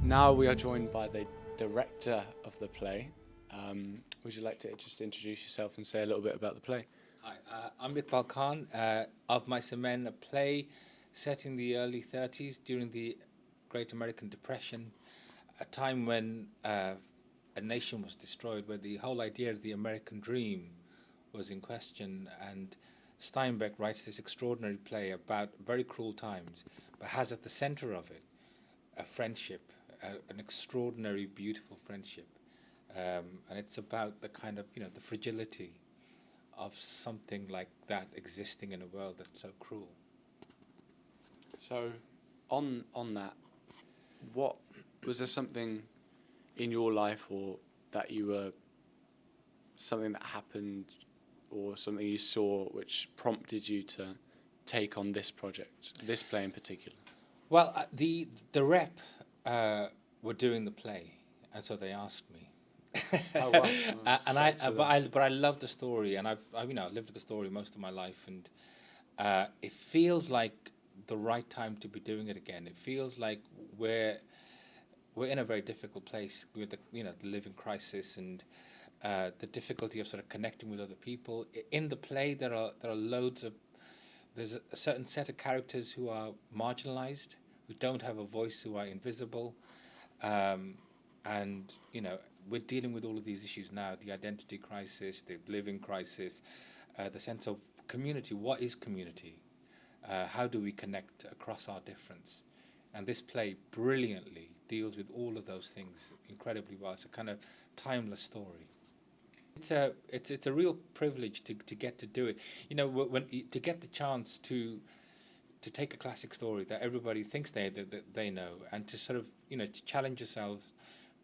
Now we are joined by the director of the play. Would you like to just introduce yourself and say a little bit about the play? Hi, I'm Iqbal Khan of My Cianan, a play set in the early 30s during the Great American Depression, a time when a nation was destroyed, where the whole idea of the American dream was in question. And Steinbeck writes this extraordinary play about very cruel times, but has at the center of it a friendship, an extraordinary, beautiful friendship. And it's about the kind of, the fragility of something like that existing in a world that's so cruel. So, on that, what was there something in your life, or that you were something that happened, or something you saw which prompted you to take on this project, this play in particular? Well, the rep were doing the play, and so they asked me. Oh wow! And I love the story, and I've lived with the story most of my life, and it feels like the right time to be doing it again. It feels like we're in a very difficult place with the living crisis and the difficulty of sort of connecting with other people. In the play, there are there's a certain set of characters who are marginalized, who don't have a voice, who are invisible, and we're dealing with all of these issues now: the identity crisis, the living crisis, the sense of community. What is community? How do we connect across our difference? And this play brilliantly deals with all of those things incredibly well. It's a kind of timeless story. It's a real privilege to get to do it. To get the chance to take a classic story that everybody thinks they know, and to sort of to challenge yourself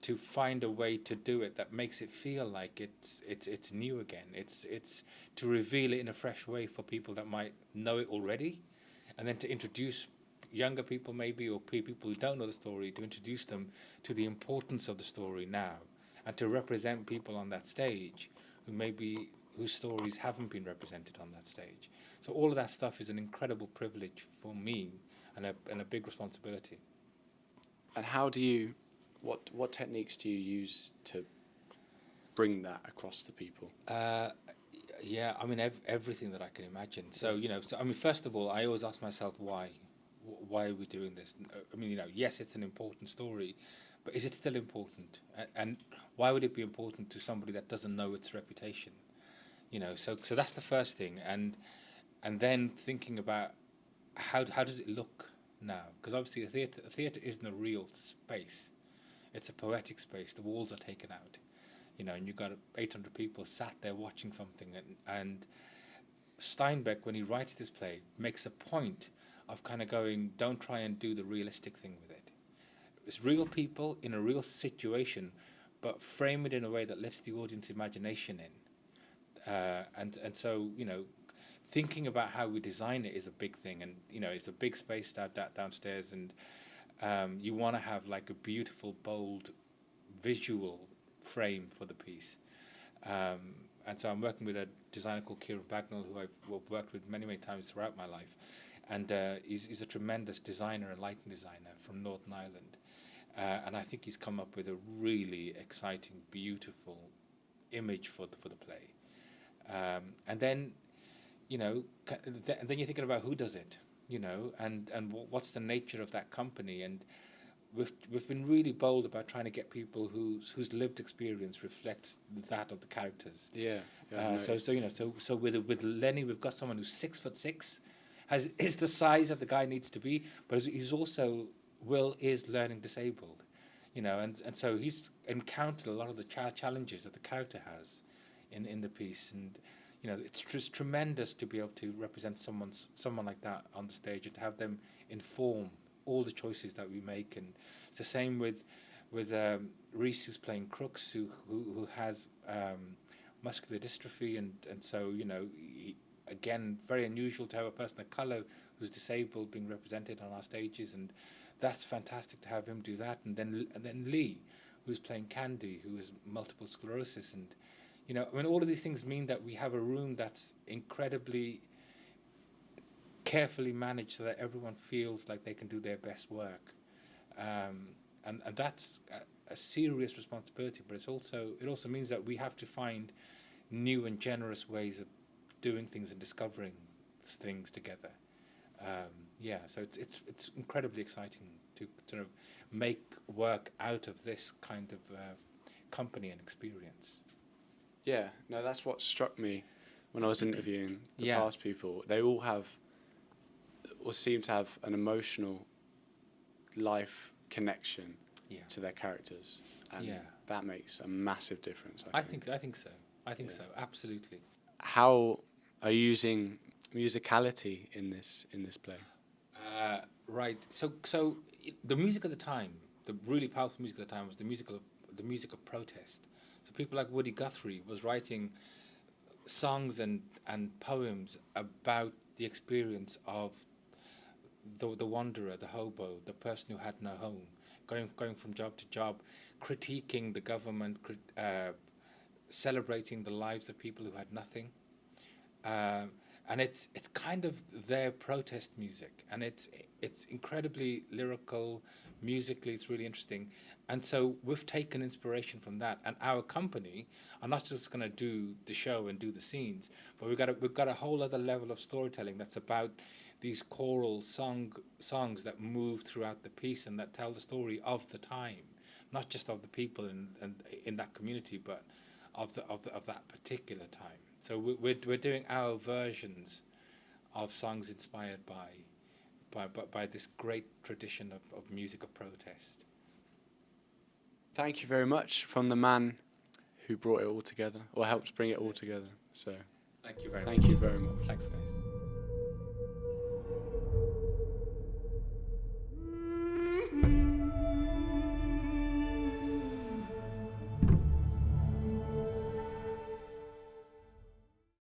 to find a way to do it that makes it feel like it's new again. It's to reveal it in a fresh way for people that might know it already, and then to introduce younger people maybe, or people who don't know the story, to introduce them to the importance of the story now, and to represent people on that stage whose stories haven't been represented on that stage. So all of that stuff is an incredible privilege for me, and a big responsibility. And what techniques do you use to bring that across to people? Yeah, I mean everything that I can imagine. So first of all, I always ask myself why are we doing this? I mean, yes, it's an important story, but is it still important? And why would it be important to somebody that doesn't know its reputation? So that's the first thing, and then thinking about how does it look now? Because obviously a theatre isn't a real space; it's a poetic space. The walls are taken out, and you've got 800 people sat there watching something, and Steinbeck, when he writes this play, makes a point of kind of going, don't try and do the realistic thing with it. It's real people in a real situation, but frame it in a way that lets the audience imagination in. And so, thinking about how we design it is a big thing. And, it's a big space downstairs, and you want to have like a beautiful, bold, visual frame for the piece. And so I'm working with a designer called Ciaran Bagnall, who I've worked with many, many times throughout my life. And he's a tremendous designer and lighting designer from Northern Ireland. And I think he's come up with a really exciting, beautiful image for the play. And then, then you're thinking about who does it, and what's the nature of that company. And we've been really bold about trying to get people whose lived experience reflects that of the characters. Yeah. So with Lenny, we've got someone who's 6'6", is the size that the guy needs to be, but he's also is learning disabled, and so he's encountered a lot of the challenges that the character has in the piece, and it's just tremendous to be able to represent someone like that on the stage, and to have them inform all the choices that we make. And it's the same with Reese, who's playing Crooks, who has muscular dystrophy, and so again, very unusual to have a person of colour who's disabled being represented on our stages, and that's fantastic to have him do that. And then Lee, who's playing Candy, who has multiple sclerosis, and all of these things mean that we have a room that's incredibly carefully managed so that everyone feels like they can do their best work. and that's a serious responsibility. But it also means that we have to find new and generous ways of doing things and discovering things together. So it's incredibly exciting to sort of make work out of this kind of company and experience. Yeah, no, that's what struck me when I was interviewing the Yeah. past people. They all have, or seem to have, an emotional life connection Yeah. to their characters, and Yeah. that makes a massive difference. I think so. I think Yeah. so. Absolutely. How are you using musicality in this play? Right. So the music of the time, the really powerful music of the time, was the music of protest. So people like Woody Guthrie was writing songs and poems about the experience of the wanderer, the hobo, the person who had no home, going from job to job, critiquing the government, celebrating the lives of people who had nothing. And it's kind of their protest music, and it's incredibly lyrical, musically it's really interesting, and so we've taken inspiration from that. And our company are not just going to do the show and do the scenes, but we've got a whole other level of storytelling that's about these choral songs that move throughout the piece and that tell the story of the time, not just of the people in that community, but of that particular time. So we're doing our versions of songs inspired by this great tradition of music of protest. Thank you very much from the man who brought it all together, or helped bring it all together. So Thank you very much. thank you very much. Thanks, guys.